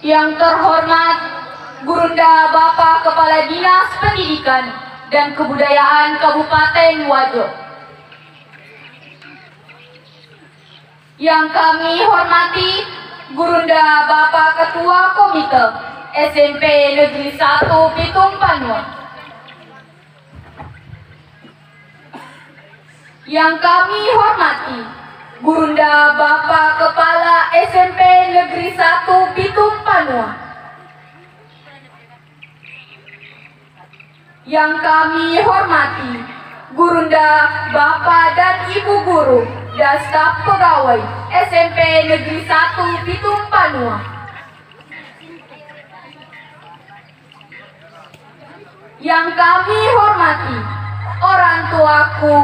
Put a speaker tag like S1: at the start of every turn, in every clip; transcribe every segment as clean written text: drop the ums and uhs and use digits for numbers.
S1: Yang terhormat Gurunda Bapak Kepala Dinas Pendidikan dan Kebudayaan Kabupaten Wajo. Yang kami hormati Gurunda Bapak Ketua Komite SMP Negeri 1 Bitung Panua. Yang kami hormati Gurunda Bapak Kepala SMP Negeri 1 Bitung Panua. Yang kami hormati Gurunda Bapak dan Ibu Guru dan staf pegawai SMP Negeri 1 Bitung Panua. Yang kami hormati orang tuaku,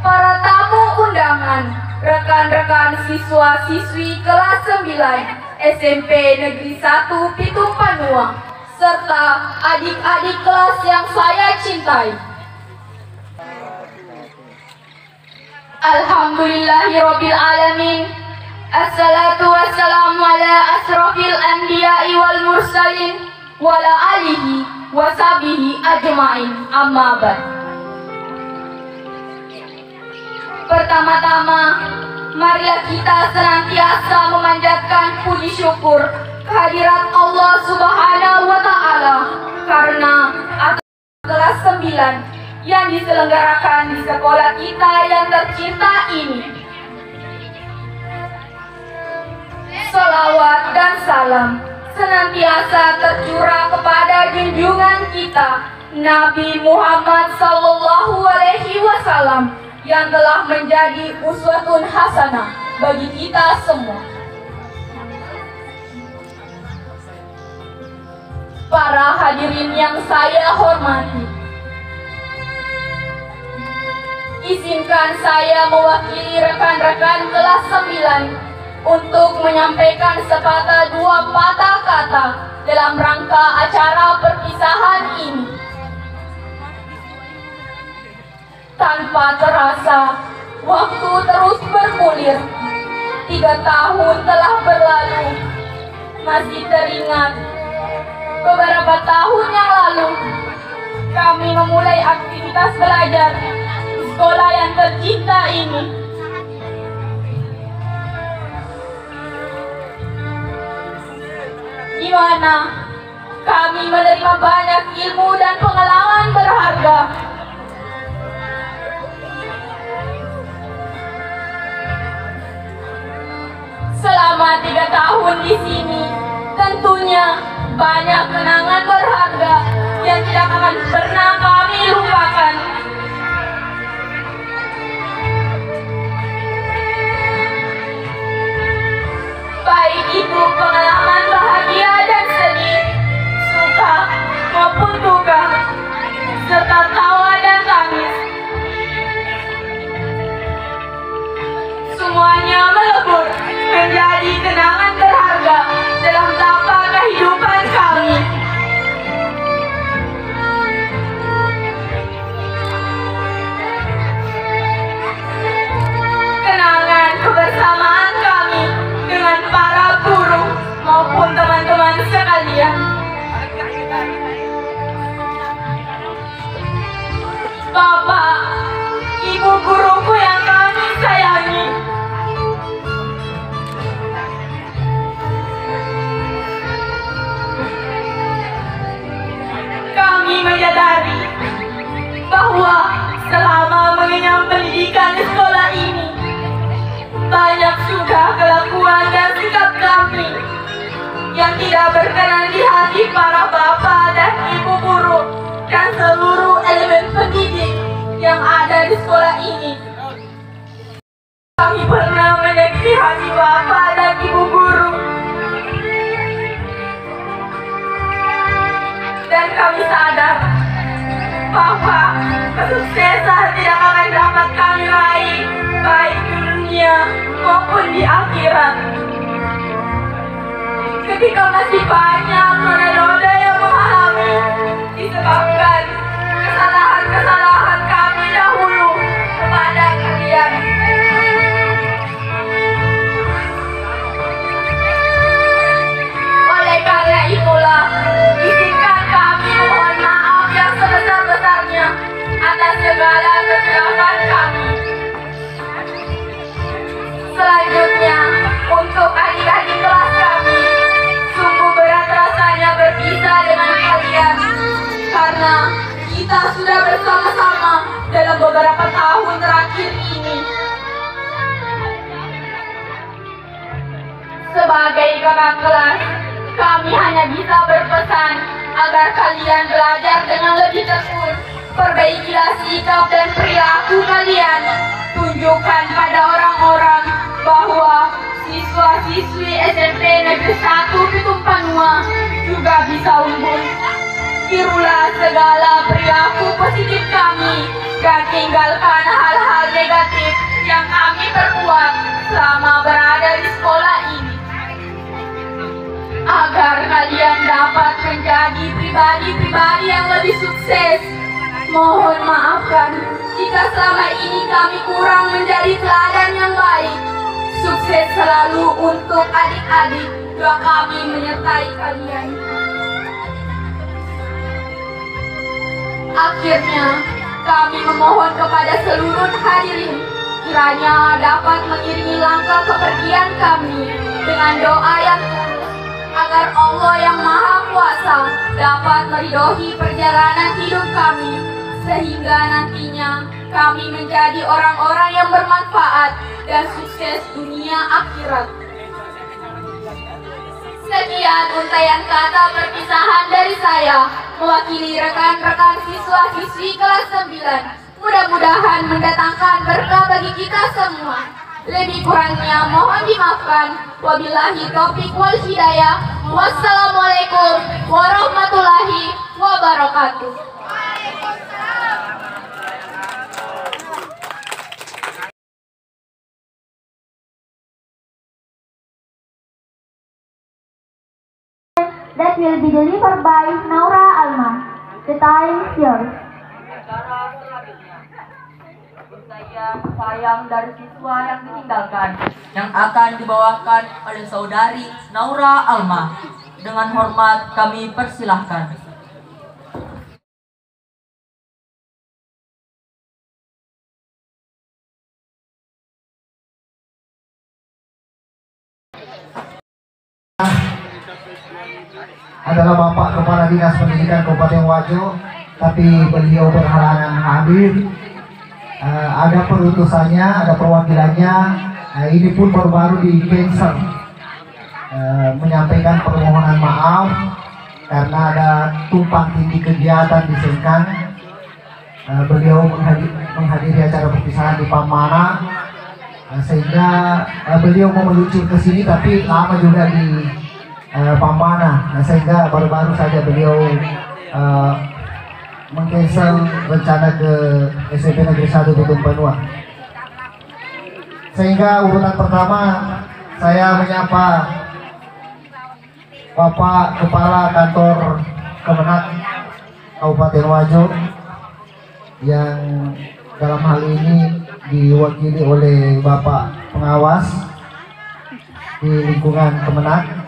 S1: para tamu undangan, rekan-rekan siswa-siswi kelas 9 SMP Negeri 1 Bitung Panua, serta adik-adik kelas yang saya cintai. Alhamdulillahirabbil alamin. Assalatu wassalamu ala asrofil anbiya'i wal mursalin wa ala alihi wa sahbihi ajma'in, amma ba'd. Pertama-tama, marilah kita senantiasa memanjatkan puji syukur kehadirat Allah Subhanahu wa Ta'ala karena atas kelas 9 yang diselenggarakan di sekolah kita yang tercinta ini. Salawat dan salam senantiasa tercurah kepada junjungan kita Nabi Muhammad Sallallahu Alaihi Wasallam yang telah menjadi uswatun hasanah bagi kita semua. Para hadirin yang saya hormati, izinkan saya mewakili rekan-rekan kelas 9 untuk menyampaikan sepatah dua patah kata dalam rangka acara perpisahan ini. Tanpa terasa, waktu terus bergulir. 3 tahun telah berlalu. Masih teringat beberapa tahun yang lalu kami memulai aktivitas belajar di sekolah yang tercinta ini. Di mana kami menerima banyak ilmu dan pengalaman berharga. Selama 3 tahun di sini, tentunya banyak kenangan berharga yang tidak akan pernah kami lupakan. Baik itu pengalaman bahagia dan sedih, suka maupun duka, serta tawa dan tangis. Semuanya melebur menjadi kenangan berharga dalam tapak kehidupan kami. Kenangan kebersamaan kami dengan para guru maupun teman-teman sekalian. Bapak, Ibu guruku yang kami sayangi, kami menyadari bahwa selama mengenyam pendidikan di sekolah ini, banyak sudah kelakuan dan sikap kami yang tidak berkenan di hati para bapak dan ibu guru dan seluruh elemen pendidik yang ada di sekolah ini. Kami pernah menyakiti hati bapak dan ibu guru, dan kami sadar bahwa kesuksesan tidak akan dapat kami raih baik di dunia maupun di akhirat. Ketika masih banyak noda-noda yang menghalangi disebabkan kesalahan-kesalahan kami dahulu kepada kalian. mana kita sudah bersama-sama dalam beberapa tahun terakhir ini. Sebagai kakak kelas, kami hanya bisa berpesan agar kalian belajar dengan lebih tekun. Perbaikilah sikap dan perilaku kalian. Tunjukkan pada orang-orang bahwa siswa-siswi SMP Negeri 1 Pitung Panua juga bisa unggul. Tirulah segala perilaku positif kami dan tinggalkan hal-hal negatif yang kami perbuat selama berada di sekolah ini, agar kalian dapat menjadi pribadi-pribadi yang lebih sukses. Mohon maafkan jika selama ini kami kurang menjadi teladan yang baik. Sukses selalu untuk adik-adik. Doa kami menyertai kalian. Akhirnya, kami memohon kepada seluruh hadirin kiranya dapat mengiringi langkah kepergian kami dengan doa yang tulus, agar Allah yang Maha Kuasa dapat meridhoi perjalanan hidup kami, sehingga nantinya kami menjadi orang-orang yang bermanfaat dan sukses dunia akhirat. Sekian untayan kata perpisahan dari saya, mewakili rekan-rekan siswa-siswi kelas 9. Mudah-mudahan mendatangkan berkah bagi kita semua. Lebih kurangnya mohon dimaafkan. Wabillahi taufiq wal hidayah. Wassalamualaikum warahmatullahi wabarakatuh.
S2: That will be delivered by Naura Alma. The time is yours.
S1: Acara selanjutnya, sayang dari siswa yang ditinggalkan, yang akan dibawakan oleh saudari Naura Alma. Dengan hormat kami persilahkan.
S3: Adalah Bapak Kepala Dinas Pendidikan Kabupaten Wajo, tapi beliau berhalangan hadir. Ada perutusannya, ada perwakilannya. Ini pun baru-baru di cancel, menyampaikan permohonan maaf karena ada tumpang tindih kegiatan di Sengkang. Beliau menghadiri acara perpisahan di Pamana, sehingga beliau mau meluncur ke sini, tapi lama juga di Pamana, sehingga baru-baru saja beliau meng-cancel rencana ke SMP Negeri 1 Pitung Panua. Sehingga urutan pertama saya menyapa Bapak Kepala Kantor Kemenak Kabupaten Wajo, yang dalam hal ini diwakili oleh Bapak Pengawas di lingkungan Kemenak.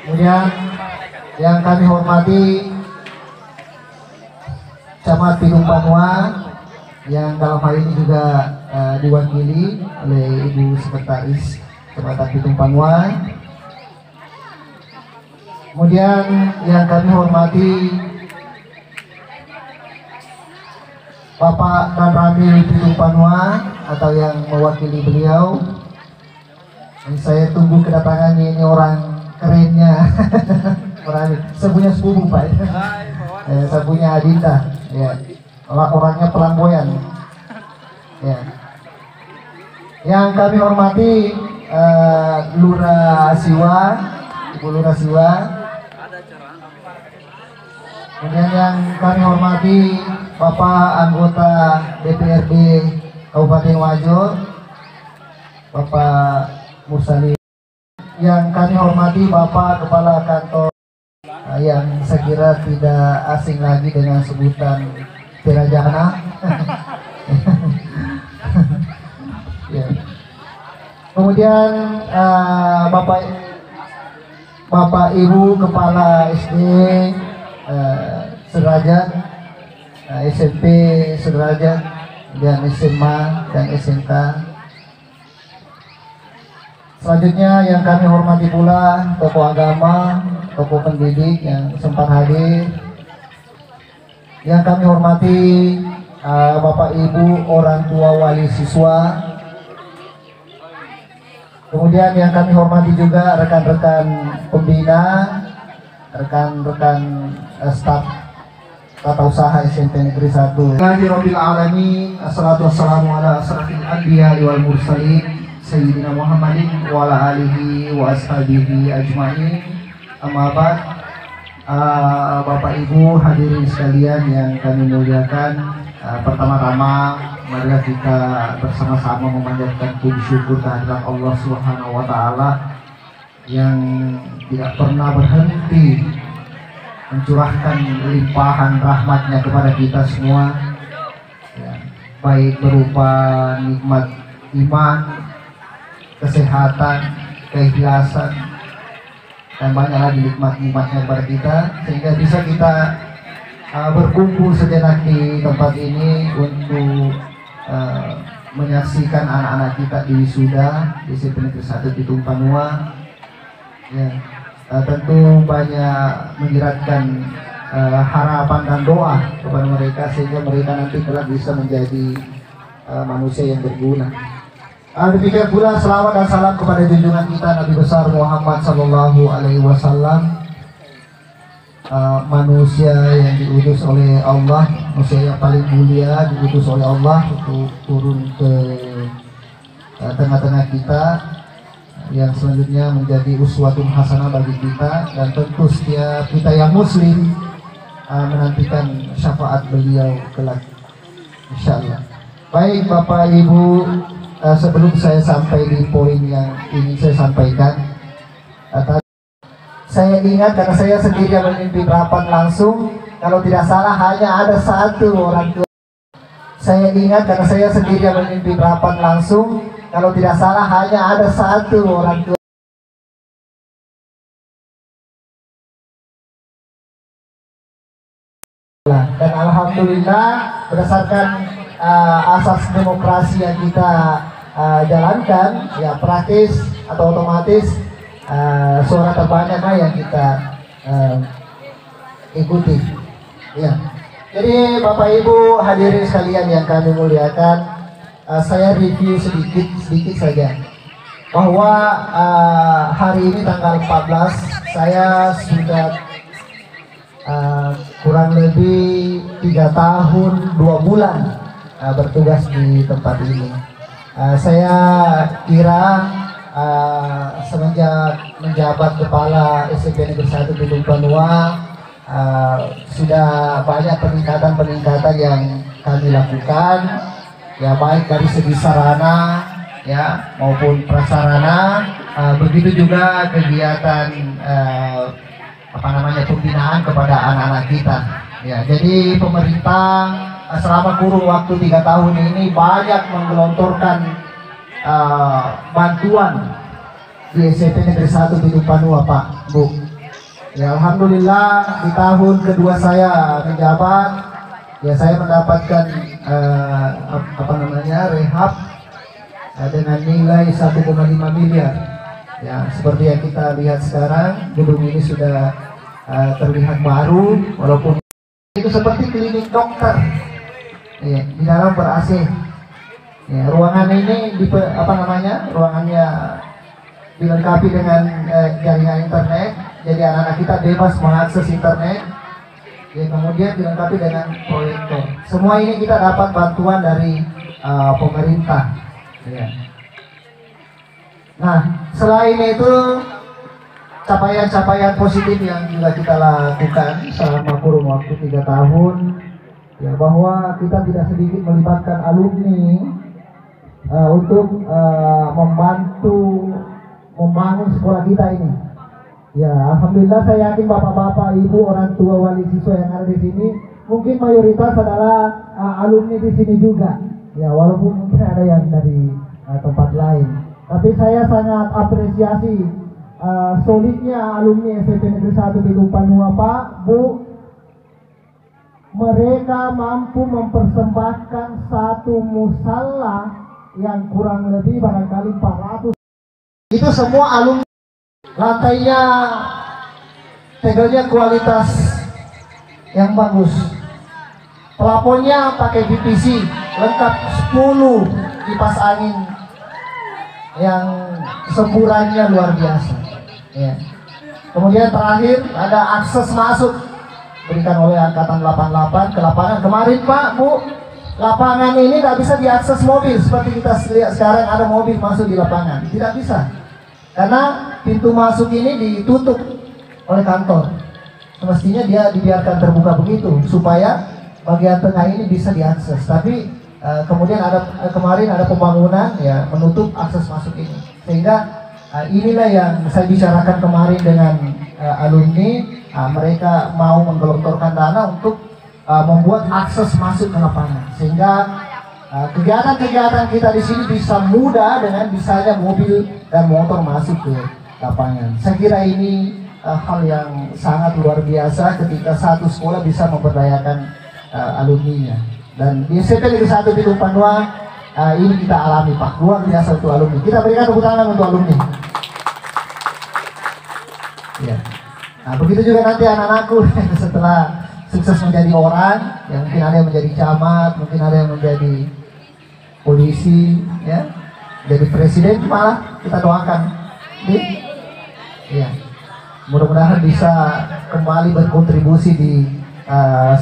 S3: Kemudian yang kami hormati Camat Pitung Panua, yang dalam hal ini juga diwakili oleh Ibu Sekretaris Kecamatan Pitung Panua. Kemudian yang kami hormati Bapak Dan Ramil Pitung Panua, atau yang mewakili beliau. Dan saya tunggu kedatangannya, ini orang kerennya. Saya punya sepupu Pak. Saya punya Adinda, ya. Orangnya pelamboyan, ya. Yang kami hormati Lurah Siwa, Ibu Lurah Siwa. Kemudian yang kami hormati Bapak anggota DPRD Kabupaten Wajo, Bapak Mursali. Yang kami hormati Bapak Kepala Kantor, yang saya kira tidak asing lagi dengan sebutan Perajana. Ya. Kemudian Bapak Ibu Kepala SD Sederajat, SMP Sederajat, dan SMA dan SMK. Selanjutnya yang kami hormati pula tokoh agama, tokoh pendidik yang sempat hadir, Yang kami hormati Bapak Ibu orang tua wali siswa. Kemudian yang kami hormati juga rekan-rekan pembina, rekan-rekan staf tata usaha SMP Negeri 1. Alhamdulillahirabbil alamin, assalatu wassalamu ala asrafil anbiya wal mursalin sayyidina Muhammadin wa ala alihi wa ashabihi ajmain. Amma ba'd. Bapak Ibu hadirin sekalian yang kami muliakan, pertama-tama marilah kita bersama-sama memanjatkan puji syukur kehadirat Allah Subhanahu wa taala yang tidak pernah berhenti mencurahkan limpahan rahmatnya kepada kita semua, ya, baik berupa nikmat iman, kesehatan, keikhlasan, dan banyak lagi nikmat-nikmatnya kepada kita, sehingga bisa kita berkumpul sejenak di tempat ini untuk menyaksikan anak-anak kita di wisuda di SMP Negeri 1 Pitung Panua. Ya, tentu banyak menyiratkan harapan dan doa kepada mereka sehingga mereka nanti kelak bisa menjadi manusia yang berguna. Demikian pula selawat dan salam kepada junjungan kita Nabi besar Muhammad Sallallahu Alaihi Wasallam, manusia yang diutus oleh Allah, manusia yang paling mulia, diutus oleh Allah untuk turun ke tengah-tengah kita, yang selanjutnya menjadi uswatun hasanah bagi kita, dan tentu setiap kita yang muslim menantikan syafaat beliau kelak, insyaallah. Baik Bapak Ibu, sebelum saya sampai di poin yang ingin saya sampaikan, saya ingat karena saya sendiri yang memimpin rapat langsung, kalau tidak salah hanya ada satu orang tua. Saya ingat karena saya sendiri yang memimpin rapat langsung, kalau tidak salah hanya ada satu orang tua. Dan alhamdulillah berdasarkan asas demokrasi yang kita jalankan, ya praktis atau otomatis suara terbanyak yang kita ikuti. Ya. Jadi Bapak Ibu hadirin sekalian yang kami muliakan, saya review sedikit saja bahwa hari ini tanggal 14 saya sudah kurang lebih 3 tahun 2 bulan bertugas di tempat ini. Saya kira semenjak menjabat kepala SMP Negeri 1 Pitung Panua sudah banyak peningkatan yang kami lakukan, ya baik dari segi sarana ya maupun prasarana, begitu juga kegiatan pembinaan kepada anak-anak kita. Ya, jadi pemerintah selama kurun waktu 3 tahun ini banyak menggelontorkan bantuan di SMP Negeri 1 Pitung Panua, Pak, Bu. Ya, alhamdulillah di tahun kedua saya menjabat, ya saya mendapatkan rehab dengan nilai 1,5 miliar. Ya, seperti yang kita lihat sekarang, gedung ini sudah terlihat baru, walaupun itu seperti klinik dokter. Ya, di dalam ber-AC. Ya, ruangan ini ruangannya dilengkapi dengan jaringan internet, jadi anak-anak kita bebas mengakses internet. Ya, kemudian dilengkapi dengan proyektor. Semua ini kita dapat bantuan dari pemerintah. Ya. Nah, selain itu capaian-capaian positif yang juga kita lakukan selama kurun waktu 3 tahun, ya, bahwa kita tidak sedikit melibatkan alumni untuk membantu membangun sekolah kita ini. Ya, alhamdulillah saya yakin bapak-bapak, ibu, orang tua, wali siswa yang ada di sini mungkin mayoritas adalah alumni di sini juga. Ya, walaupun mungkin ada yang dari tempat lain. Tapi saya sangat apresiasi solidnya alumni SMP Negeri 1 Pitung Panua, Pak, Bu. Mereka mampu mempersembahkan satu musala yang kurang lebih barangkali 400. Itu semua alumni. Lantainya, tegelnya kualitas yang bagus. Pelafonnya pakai PVC, lengkap 10 kipas angin yang semburannya luar biasa. Ya. Kemudian terakhir ada akses masuk berikan oleh Angkatan 88 ke lapangan. Kemarin Pak, Bu, lapangan ini nggak bisa diakses mobil seperti kita lihat sekarang ada mobil masuk di lapangan. Tidak bisa, karena pintu masuk ini ditutup oleh kantor. Semestinya dia dibiarkan terbuka begitu supaya bagian tengah ini bisa diakses, tapi kemudian kemarin ada pembangunan ya menutup akses masuk ini, sehingga inilah yang saya bicarakan kemarin dengan alumni. Mereka mau menggelontorkan dana untuk membuat akses masuk ke lapangan, sehingga kegiatan-kegiatan kita di sini bisa mudah dengan bisanya mobil dan motor masuk ke lapangan. Saya kira ini hal yang sangat luar biasa ketika satu sekolah bisa memberdayakan alumninya. Dan di SMP Negeri 1 Pitung Panua ini kita alami Pak, luar biasa untuk alumni. Kita berikan tepuk tangan untuk alumni. Ya. Nah begitu juga nanti anak-anakku setelah sukses menjadi orang, ya mungkin ada yang menjadi camat, mungkin ada yang menjadi polisi, ya, jadi presiden, malah kita doakan. Ya. Mudah-mudahan bisa kembali berkontribusi di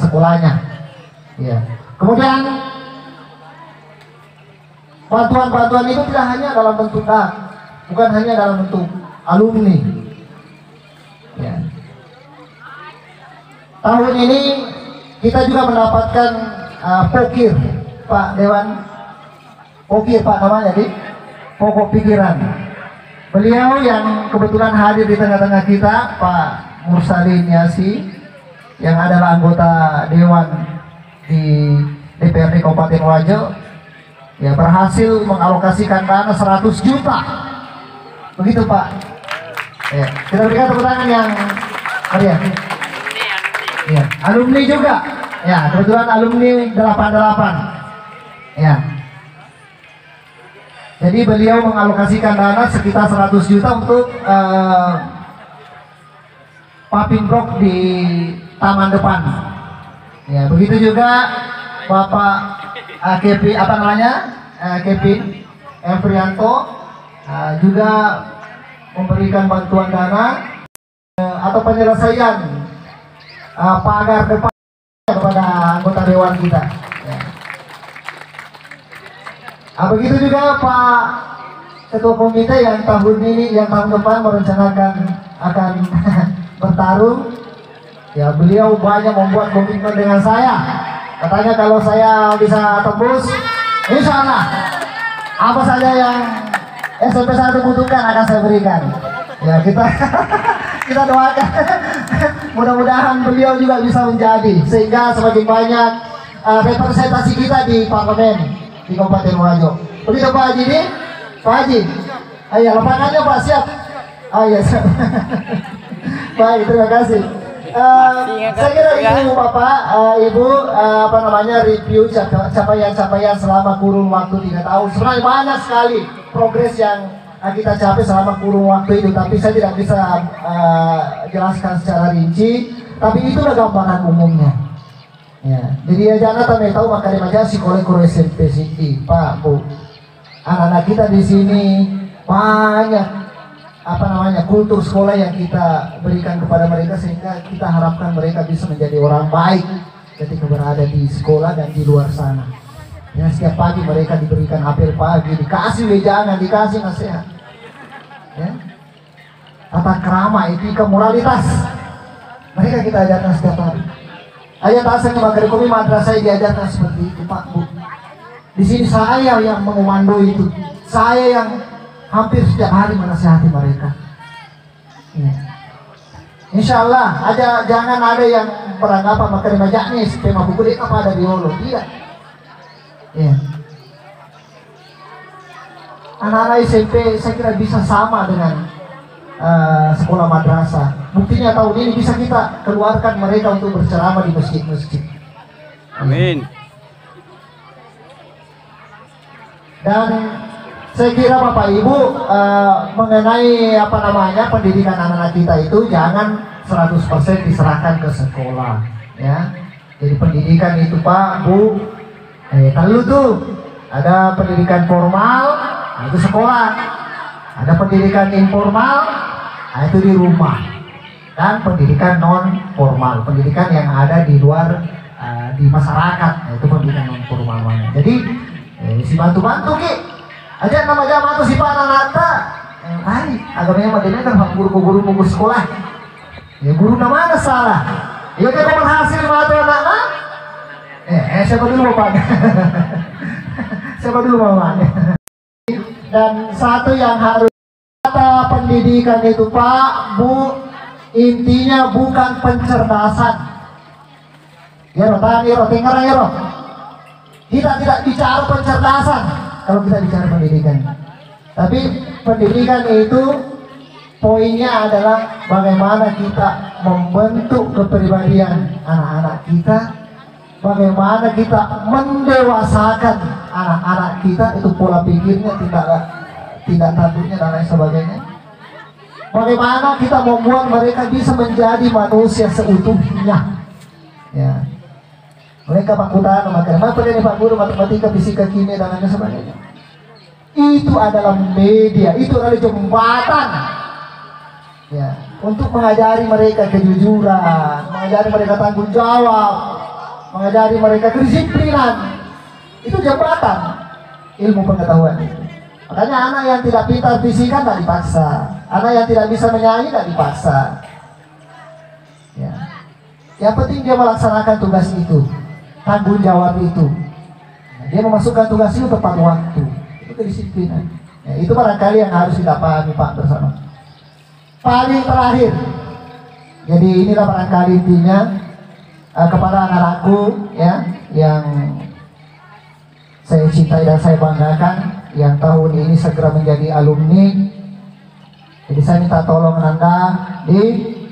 S3: sekolahnya. Ya. Kemudian bantuan-bantuan itu tidak hanya dalam bentuk bukan hanya dalam bentuk alumni. Ya. Tahun ini kita juga mendapatkan pokir, Pak Dewan, pokir Pak namanya di pokok pikiran. Beliau yang kebetulan hadir di tengah-tengah kita, Pak Mursalin Yasi, yang adalah anggota Dewan di DPRD Kabupaten Wajo, ya berhasil mengalokasikan dana 100 juta, begitu Pak. Ya, kita berikan tepuk tangan yang meriah. Ya, alumni juga, ya kebetulan alumni 88, ya. Jadi beliau mengalokasikan dana sekitar 100 juta untuk paving block di taman depan. Ya, begitu juga Bapak Kevin Kevin Frianto juga memberikan bantuan dana atau penyelesaian pagar depan kepada anggota dewan kita. Ya. Begitu juga Pak Ketua Komite yang tahun depan merencanakan akan bertarung. Ya, beliau banyak membuat komitmen dengan saya. Katanya kalau saya bisa tembus, insya Allah apa saja yang SMP 1 butuhkan akan saya berikan. Ya, kita doakan mudah-mudahan beliau juga bisa menjadi, sehingga semakin banyak representasi kita di parlemen di Kabupaten Wajo. Begitu Pak Haji ini, Pak Haji, ayo lapangannya Pak, siap. Iya siap. Baik, terima kasih. Saya kira itu Bapak, Ibu, review capaian selama kurun waktu 3 tahun. Sebenarnya banyak sekali progres yang kita capai selama kurun waktu itu, tapi saya tidak bisa jelaskan secara rinci. Tapi itulah gambaran umumnya. Ya, jadi jangan tahu maka remaja sekolah SMP City, Pak, Bu. Anak-anak kita di sini banyak kultur sekolah yang kita berikan kepada mereka, sehingga kita harapkan mereka bisa menjadi orang baik ketika berada di sekolah dan di luar sana. Ya, setiap pagi mereka diberikan apel pagi, dikasih wejangan, dikasih nasihat. Ya. Tata krama, etika, moralitas, mereka kita ajarkan setiap hari. Ayat asal Magari Komi madrasah diajarkan seperti itu, Pak, Bu. Di sini saya yang mengomando itu, saya yang hampir setiap hari menasihati mereka. Ya. Insya Allah jangan ada yang beranggapan maka remaja nih tema buku dia apa ada di Holo, tidak. Ya. Anak-anak SMP saya kira bisa sama dengan sekolah madrasah. Buktinya tahun ini bisa kita keluarkan mereka untuk berceramah di masjid-masjid.
S4: Amin.
S3: Dan saya kira Bapak Ibu mengenai pendidikan anak-anak kita itu jangan 100% diserahkan ke sekolah, ya. Jadi pendidikan itu Pak, Bu, kalau tuh ada pendidikan formal, nah itu sekolah. Ada pendidikan informal, nah itu di rumah. Dan pendidikan non formal, pendidikan yang ada di luar di masyarakat, nah itu pendidikan non formal. Jadi si bantu-bantu ki, aja nama jamaah tuh si Pak Nanata, agamanya madinah kan guru-guru sekolah. Ya guru nama salah. Ya kita berhasil mata anak-anak. Siapa dulu Bapak? Siapa dulu mamanya? Dan satu yang harus kata pendidikan itu Pak, Bu, intinya bukan pencerdasan. Ya roh, tadi roh, dengar ya roh. Kita tidak bicara pencerdasan kalau kita bicara pendidikan. Tapi pendidikan itu poinnya adalah bagaimana kita membentuk kepribadian anak-anak kita, bagaimana kita mendewasakan anak-anak kita, itu pola pikirnya, tidak takutnya dan lain sebagainya. Bagaimana kita membuat mereka bisa menjadi manusia seutuhnya. Ya. Mereka fakultas matematika, Pak Guru, matematika, fisika, kimia dan lain sebagainya. Itu adalah media, itu adalah jembatan. Ya, untuk mengajari mereka kejujuran, mengajari mereka tanggung jawab, mengajari mereka kedisiplinan. Itu jembatan ilmu pengetahuan itu. Makanya anak yang tidak pintar fisika tidak dipaksa, anak yang tidak bisa menyanyi tidak dipaksa. Ya. Yang penting dia melaksanakan tugas itu, tanggung jawab itu. Dia memasukkan tugas itu tepat waktu. Itu kedisiplinan. Ya, itu barangkali yang harus kita pahami Pak bersama. Paling terakhir, jadi inilah barangkali intinya kepada anak-anakku ya yang saya cintai dan saya banggakan, yang tahun ini segera menjadi alumni. Jadi saya minta tolong Anda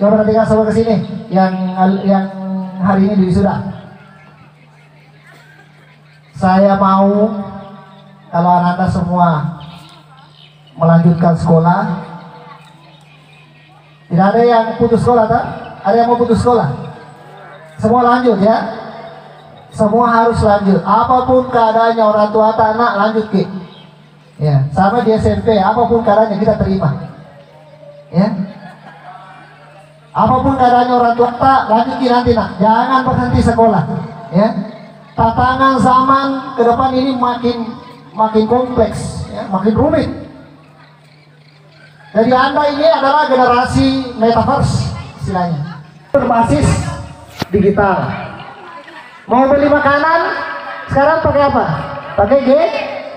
S3: coba nanti sama ke sini yang hari ini wisuda. Saya mau kalau Anda semua melanjutkan sekolah. Tidak ada yang putus sekolah, tak? Ada yang mau putus sekolah? Semua lanjut ya. Semua harus lanjut. Apapun keadaannya orang tua atau anak lanjut ke. Ya, sama di SMP. Apapun keadaannya kita terima. Ya. Apapun keadaannya orang tua tak lanjut ke nanti nak. Jangan berhenti sekolah. Ya. Tantangan zaman ke depan ini makin kompleks, ya, makin rumit. Jadi Anda ini adalah generasi metaverse istilahnya, berbasis digital. Mau beli makanan sekarang pakai apa? Pakai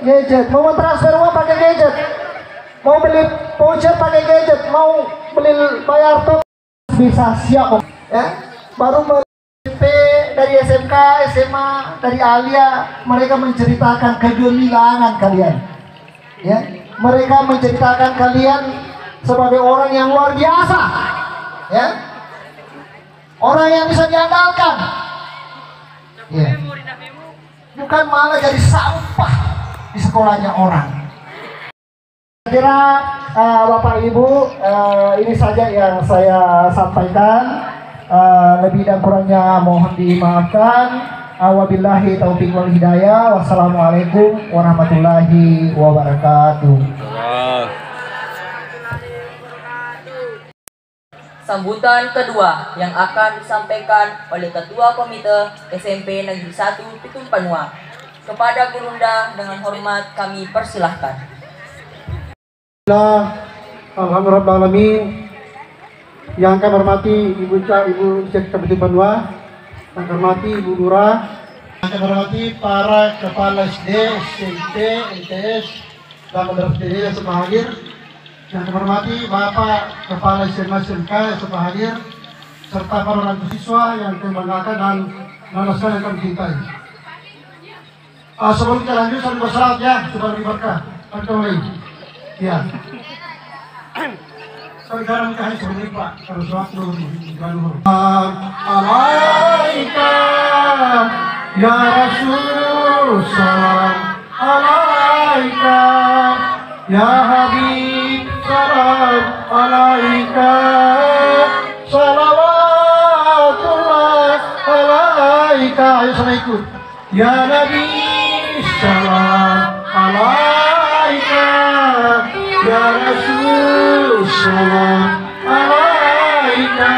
S3: gadget. Mau transfer uang pakai gadget. Mau beli voucher pakai gadget. Mau beli bayar tol bisa siap. Ya, baru dari SMK, SMA, dari Alia, mereka menceritakan kegemilangan kalian. Ya, mereka menceritakan kalian sebagai orang yang luar biasa, ya, orang yang bisa diandalkan, ya, bukan malah jadi sampah di sekolahnya orang. Kira Bapak Ibu, ini saja yang saya sampaikan. Lebih dan kurangnya mohon dimaafkan. Wabillahi taufiq wal hidayah. Wassalamualaikum warahmatullahi wabarakatuh.
S1: Sambutan kedua yang akan disampaikan oleh Ketua Komite SMP Negeri 1 Pitung Panua. Kepada Gurunda dengan hormat kami persilahkan.
S4: Alhamdulillahirrahmanirrahim. Yang kami hormati Ibu Sekda Pitung Panua, yang kami hormati Ibu Lurah, yang kami hormati para kepala SD, SMP, MTS, dan madrasah yang semua hadir, yang kami hormati Bapak Kepala SMA SMK yang semua hadir, serta para orang siswa yang kami banggakan dan naskah yang kami cintai. Sebelum kita lanjut, saling bersalat ya, supaya lebih berkah. Kita mulai. Ya. Sekarang kita harus beri Pak, harus waktu dulu. Alaika ya Rasul, salam alaika ya Habib, salam alaika, salawatullah alaika. ayo sama ikut. Ya Nabi salam alaika, ya Rasul salam alaika,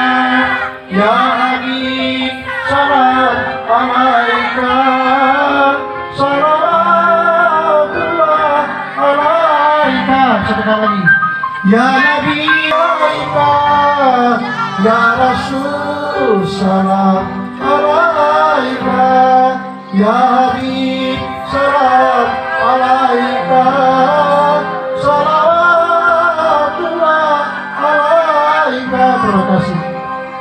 S4: ya Habib salam alaika, salawatullah alaika. Satu kali lagi. Ya Nabi alaika, ya Rasul salam alaika, ya Habib salam alaika, salawatullah alaika. Terima kasih.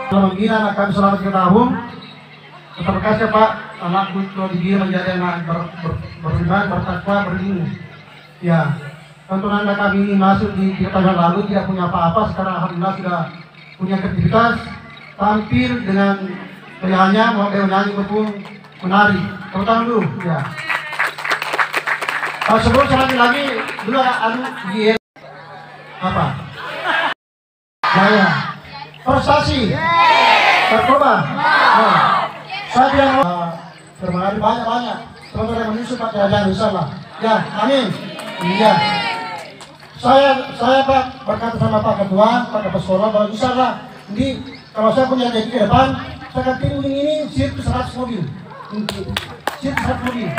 S4: Selamat gini anak kami selamat ke tahun. Terima kasih Pak, anakku telah digiring menjadi anak beriman, bertakwa, berilmu. Ya, tentu anda kami ini masuk di tahun lalu tidak punya apa-apa, sekarang alhamdulillah sudah punya kreativitas, tampil dengan gayanya, mau menyanyi maupun menari. Tepuk tangan dulu, ya. Sebelum sekali lagi, dulu ada apa? Gaya, prestasi, narkoba. Saya bilang terima kasih banyak-banyak. Teman-teman yang menyusul Pak Kerajaan insyaAllah. Ya, amin. Iya. Saya Pak berkata sama Pak Ketua, Pak Kepala Sekolah bahwa insyaAllah ini kalau saya punya janji ke depan, saya akan timbulin ini sirkus 100 mobil. Sirkus 100 mobil.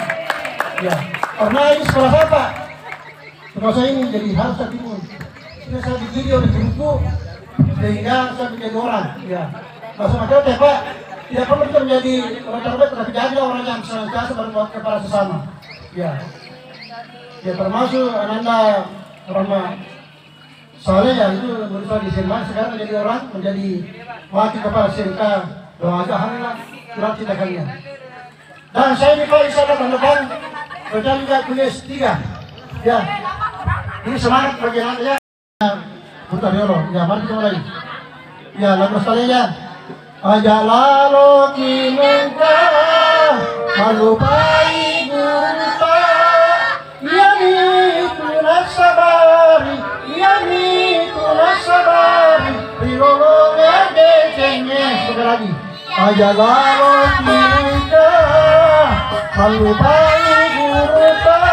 S4: Ya, karena ini sekolah saya Pak. Sekolah saya ini jadi harus saya timbul. Sudah saya begini oleh buku sehingga saya menjadi orang. Ya. Nah, semakin Pak. Tidak perlu kita menjadi orang terbaik, tapi jadi orang yang senantiasa berbuat kepada sesama. Ya, ya termasuk ananda Rama Saleh ya itu berusaha di Sirman sekarang menjadi orang menjadi wakil kepala SMK Doaga alhamdulillah surat cinta kalian. Dan saya ini Pak insya Allah tahun depan berjalan kuliah S3. Ya, ini semangat bagi anda ya. Putar Yolo, ya mari kita mulai. Ya lagu sekalian. Ajalalo kinengkah malupai gurita, yani tunas sabari, yani tunas sabari, rilolonge decenge. Sekali lagi. Ajalalo kinengkah malupai gurita,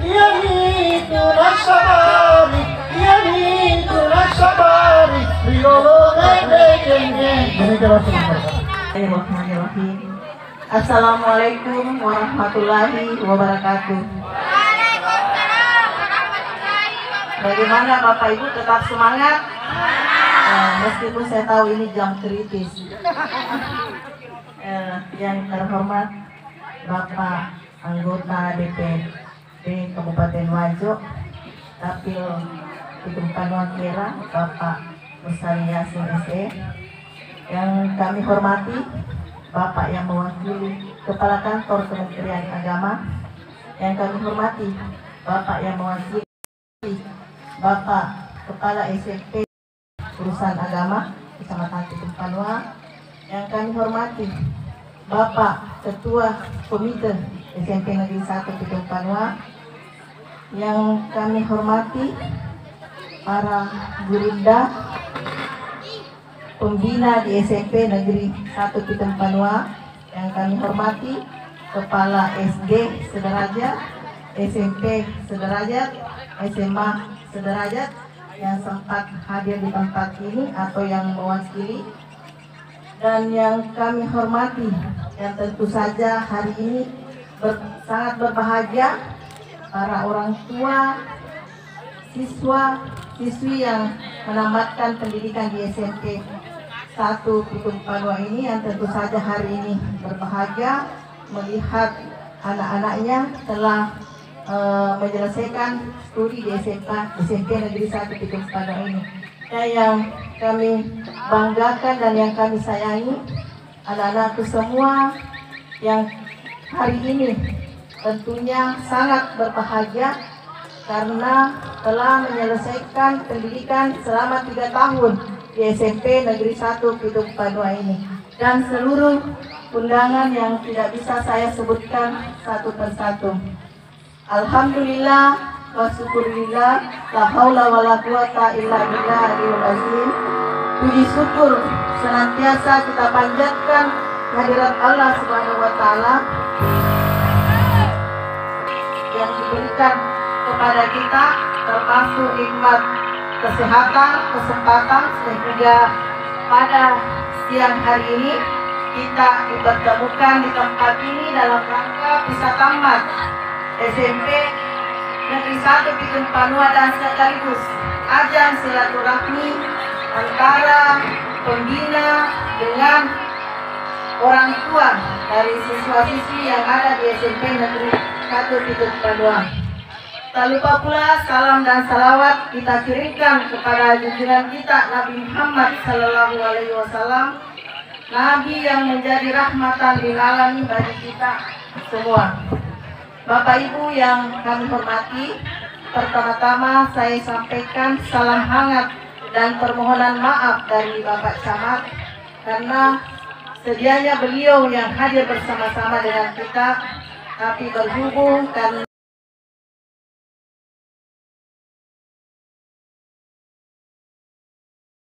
S4: yani tunas sabari, yani tunas sabari, rilolonge decenge.
S1: Bismillahirrahmanirrahim. Assalamualaikum warahmatullahi wabarakatuh. Bagaimana Bapak Ibu tetap semangat? Meskipun saya tahu ini jam kritis. Yang terhormat Bapak anggota DPD Kabupaten Wajo, Dapil Kedungkan Wakira, Bapak Mustari Yasin SE. Yang kami hormati Bapak yang mewakili Kepala Kantor Kementerian Agama, yang kami hormati Bapak yang mewakili Bapak Kepala SMP Urusan Agama Kecamatan Kedungpanwa, yang kami hormati Bapak Ketua Komite SMP Negeri 1 Kedungpanwa, yang kami hormati para gurunda pembina di SMP Negeri 1 Kedungpanwa, yang kami hormati Kepala SD sederajat, SMP sederajat, SMA sederajat yang sempat hadir di tempat ini atau yang mewakili, dan yang kami hormati yang tentu saja hari ini sangat berbahagia para orang tua, siswa, siswi yang menamatkan pendidikan di SMP 1 Kedungpanwa ini, yang tentu saja hari ini berbahagia melihat anak-anaknya telah menyelesaikan studi di SMP Negeri 1 Kedungpanwa ini. Dan yang kami banggakan dan yang kami sayangi anak-anakku semua yang hari ini tentunya sangat berbahagia karena telah menyelesaikan pendidikan selama 3 tahun di SMP Negeri 1 Kedungpanwa ini, dan seluruh undangan yang tidak bisa saya sebutkan satu persatu. Alhamdulillah wa syukurillah, la haula wa la quwata illa billahil azim. Puji syukur senantiasa kita panjatkan hadirat Allah Subhanahu wa taala yang diberikan kepada kita, termasuk nikmat kesehatan, kesempatan, sehingga pada siang hari ini kita dipertemukan di tempat ini dalam rangka bisa tamat SMP Negeri 1 Piken Panua dan sekaligus ajang silaturahmi antara pembina dengan orang tua dari siswa-siswi yang ada di SMP Negeri 1 Piken Panua. Tak lupa pula salam dan salawat kita kirimkan kepada junjungan kita Nabi Muhammad Sallallahu Alaihi Wasallam, Nabi yang menjadi rahmatan lil alamin bagi kita semua. Bapak Ibu yang kami hormati, pertama-tama saya sampaikan salam hangat dan permohonan maaf dari Bapak Camat karena sedianya beliau yang hadir bersama-sama dengan kita, tapi berhubung karena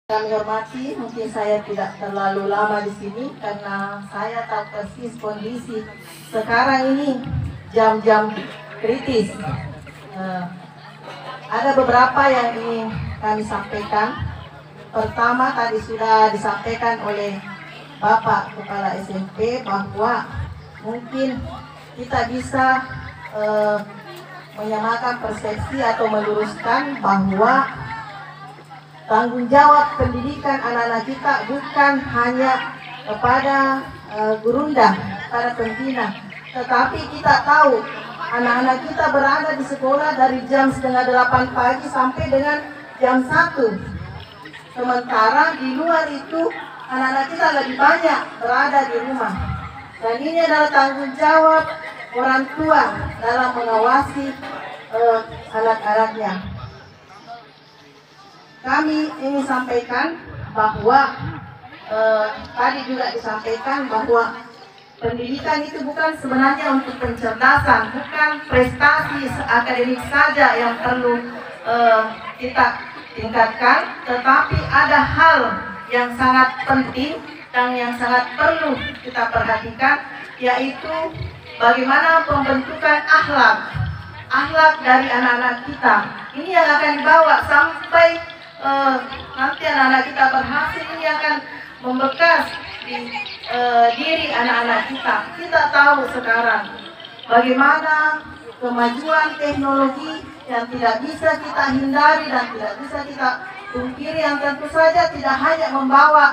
S1: kami hormati, mungkin saya tidak terlalu lama di sini karena saya tahu persis kondisi sekarang ini jam-jam kritis. Ada beberapa yang ingin kami sampaikan. Pertama, tadi sudah disampaikan oleh Bapak Kepala SMP bahwa mungkin kita bisa menyamakan persepsi atau meluruskan bahwa tanggung jawab pendidikan anak-anak kita bukan hanya kepada gurunda, pada pembina, tetapi kita tahu anak-anak kita berada di sekolah dari jam 7:30 pagi sampai dengan jam 1. Sementara di luar itu anak-anak kita lebih banyak berada di rumah. Dan ini adalah tanggung jawab orang tua dalam mengawasi anak-anaknya. Kami ingin sampaikan bahwa tadi juga disampaikan bahwa pendidikan itu bukan sebenarnya untuk pencerdasan, bukan prestasi akademik saja yang perlu kita tingkatkan, tetapi ada hal yang sangat penting dan yang sangat perlu kita perhatikan, yaitu bagaimana pembentukan akhlak dari anak-anak kita. Ini yang akan dibawa sampai nanti anak-anak kita berhasil, ini akan membekas di diri anak-anak kita. Kita tahu sekarang bagaimana kemajuan teknologi yang tidak bisa kita hindari dan tidak bisa kita pungkiri, yang tentu saja tidak hanya membawa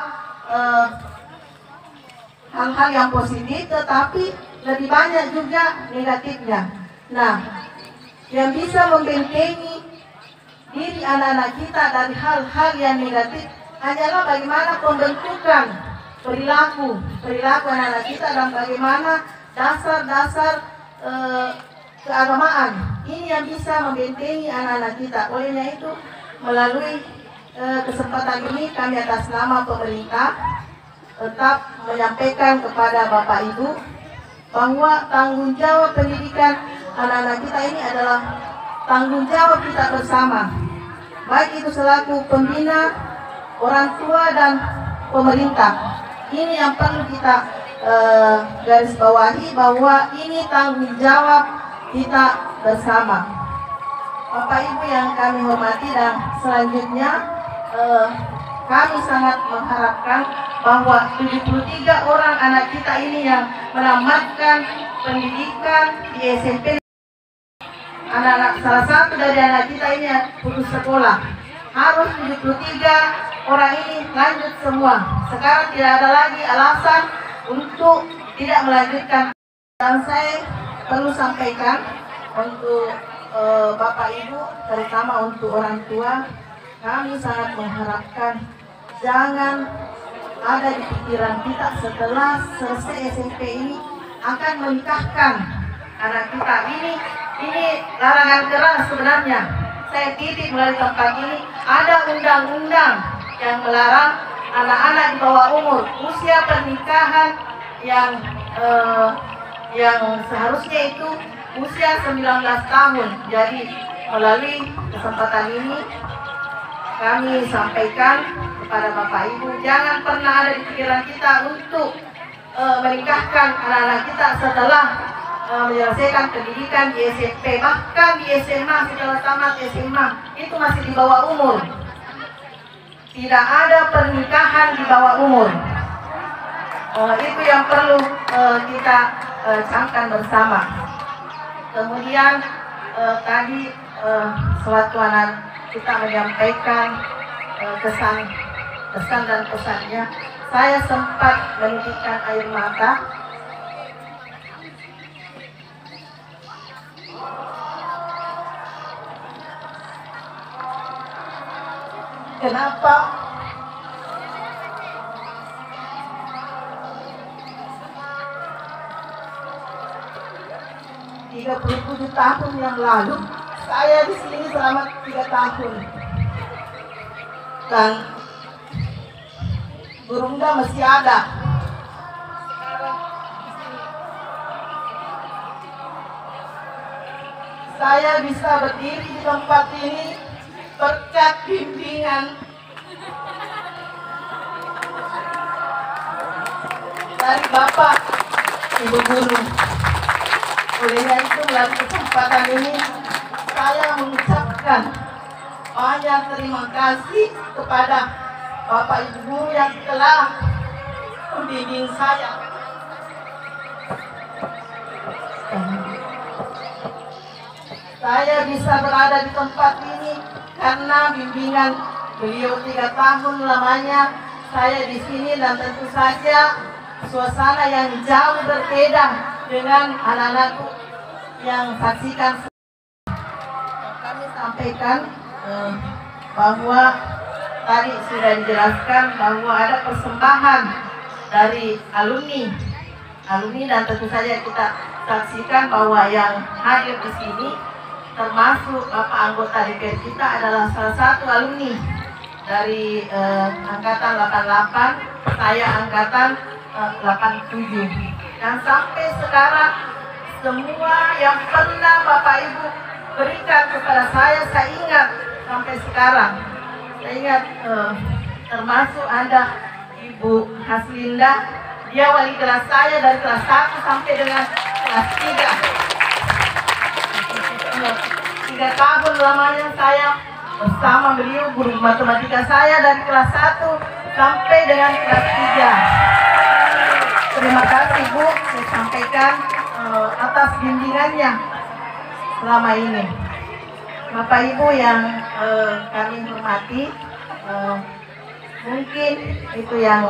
S1: hal-hal yang positif, tetapi lebih banyak juga negatifnya. Nah, yang bisa membentengi diri anak-anak kita dari hal-hal yang negatif hanyalah bagaimana pembentukan perilaku anak-anak kita dan bagaimana dasar-dasar keagamaan. Ini yang bisa membentengi anak-anak kita. Olehnya itu, melalui kesempatan ini kami atas nama pemerintah tetap menyampaikan kepada Bapak Ibu bahwa tanggung jawab pendidikan anak-anak kita ini adalah tanggung jawab kita bersama, baik itu selaku pembina, orang tua, dan pemerintah. Ini yang perlu kita garis bawahi, bahwa ini tanggung jawab kita bersama. Bapak Ibu yang kami hormati, dan selanjutnya kami sangat mengharapkan bahwa 73 orang anak kita ini yang menamatkan pendidikan di SMP, salah satu dari anak kita ini yang putus sekolah, harus 73 orang ini lanjut semua. Sekarang tidak ada lagi alasan untuk tidak melanjutkan. Dan saya perlu sampaikan untuk Bapak Ibu, terutama untuk orang tua, kami sangat mengharapkan jangan ada di pikiran kita setelah selesai SMP ini akan menikahkan anak kita. Ini larangan keras sebenarnya. Saya titip melalui tempat ini, ada undang-undang yang melarang anak-anak di bawah umur usia pernikahan yang seharusnya itu usia 19 tahun. Jadi melalui kesempatan ini kami sampaikan kepada Bapak Ibu, jangan pernah ada di pikiran kita untuk menikahkan anak-anak kita setelah menyelesaikan pendidikan di SMP, bahkan di SMA. Setelah tamat SMA itu masih di bawah umur. Tidak ada pernikahan di bawah umur. Itu yang perlu kita camkan bersama. Kemudian tadi sewaktu anak kita menyampaikan kesan dan pesannya, saya sempat menitikkan air mata. Kenapa? ...37 tahun yang lalu saya di sini selama 3 tahun dan Burungda masih ada. Saya bisa berdiri di tempat ini berkat bimbingan dari Bapak Ibu Guru. Olehnya itu melalui kesempatan ini saya mengucapkan banyak terima kasih kepada Bapak Ibu Guru yang telah membimbing saya. Saya bisa berada di tempat ini karena bimbingan beliau 3 tahun lamanya saya di sini, dan tentu saja suasana yang jauh berbeda dengan anak-anakku yang saksikan. Kami sampaikan bahwa tadi sudah dijelaskan bahwa ada persembahan dari alumni, dan tentu saja kita saksikan bahwa yang hadir di sini termasuk Bapak anggota DPR kita adalah salah satu alumni dari angkatan 88, saya angkatan 87. Dan sampai sekarang semua yang pernah Bapak Ibu berikan kepada saya ingat sampai sekarang. Saya ingat termasuk ada Ibu Haslinda, dia wali kelas saya dari kelas 1 sampai dengan kelas 3 tahun lamanya saya bersama beliau, guru matematika saya dari kelas 1 sampai dengan kelas 3. Terima kasih Bu, saya sampaikan atas bimbingannya selama ini. Bapak Ibu yang kami hormati, mungkin itu yang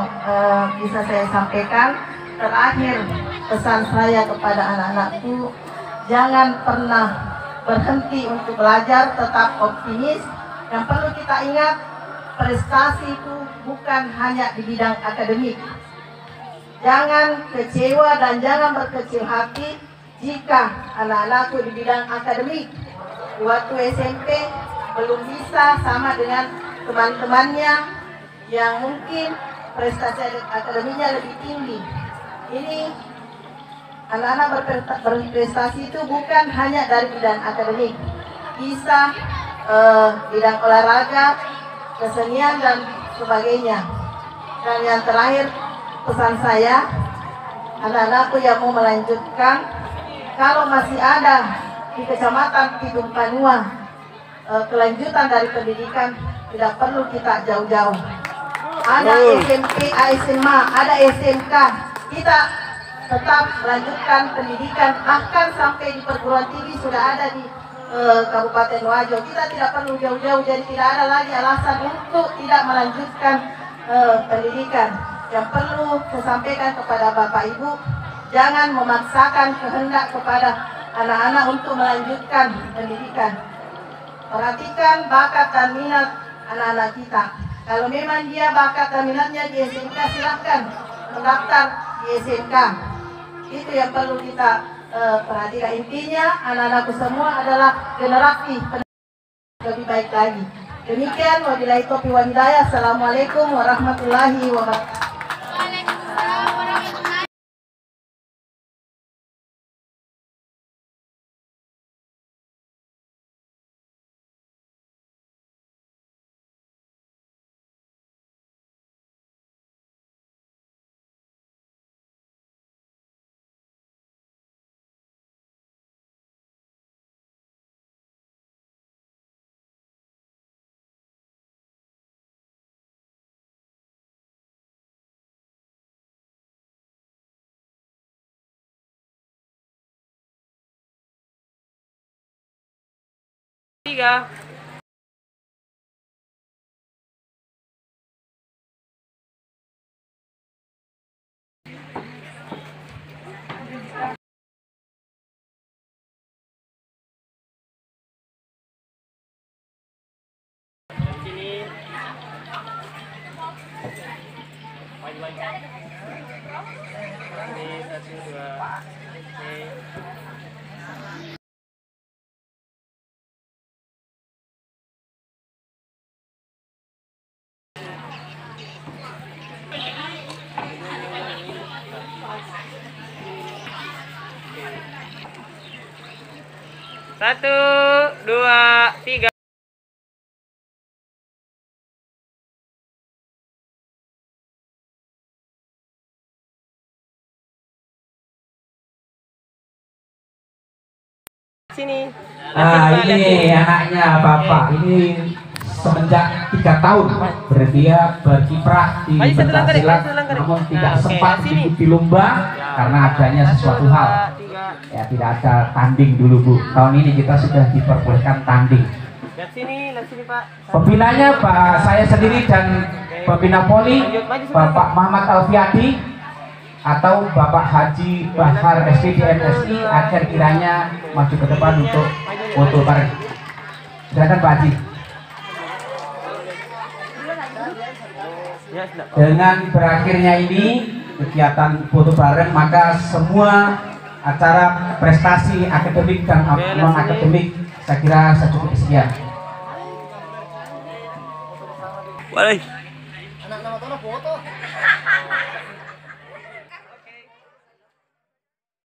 S1: bisa saya sampaikan. Terakhir, pesan saya kepada anak-anakku, jangan pernah berhenti untuk belajar, tetap optimis. Yang perlu kita ingat, prestasi itu bukan hanya di bidang akademik. Jangan kecewa dan jangan berkecil hati jika anak-anakku di bidang akademik waktu SMP belum bisa sama dengan teman-temannya yang mungkin prestasi akademiknya lebih tinggi. Ini anak-anak berprestasi itu bukan hanya dari bidang akademik, bisa bidang olahraga, kesenian dan sebagainya. Dan yang terakhir, pesan saya, anak-anakku yang mau melanjutkan, kalau masih ada di Kecamatan Tidung Panua kelanjutan dari pendidikan, tidak perlu kita jauh-jauh. Ada SMP, SMA, ada SMK, kita tetap melanjutkan pendidikan, bahkan sampai di perguruan tinggi sudah ada di Kabupaten Wajo. Kita tidak perlu jauh-jauh, jadi tidak ada lagi alasan untuk tidak melanjutkan pendidikan. Yang perlu saya sampaikan kepada Bapak Ibu, jangan memaksakan kehendak kepada anak-anak untuk melanjutkan pendidikan. Perhatikan bakat dan minat anak-anak kita. Kalau memang dia bakat dan minatnya di SMK, silahkan mendaftar di SMK. Itu yang perlu kita perhatikan. Intinya anak-anakku semua adalah generasi lebih baik lagi. Demikian, wabillahi taufiq wal hidayah. Assalamualaikum warahmatullahi wabarakatuh.
S5: 3. Sini. Ini 1, 2. Oke. Satu, dua, tiga. Sini.
S6: Nah, ini anaknya Bapak. Ini semenjak 3 tahun dia berkiprah di
S5: Maju satu langkah,
S6: pencaksilat,
S5: satu langkah.
S6: namun
S5: Nah,
S6: tidak
S5: oke,
S6: sempat
S5: sini.
S6: mengikuti lomba karena adanya sesuatu
S5: Satu,
S6: hal.
S5: dua, tiga.
S6: Ya, tidak ada tanding dulu, Bu. Tahun ini kita sudah diperbolehkan tanding.
S5: Lihat sini Pak.
S6: Pembinanya Pak saya sendiri dan pembina Poli Bapak Muhammad Alfiadi atau Bapak Haji Bahar SPD MSI agar kiranya maju ke depan untuk foto bareng. Silakan Pak Haji.
S5: Ya, sudah.
S6: Dengan berakhirnya ini kegiatan foto bareng, maka semua acara prestasi akademik dan non akademik saya kira cukup sekian.
S5: Boleh.
S3: Anak nama foto.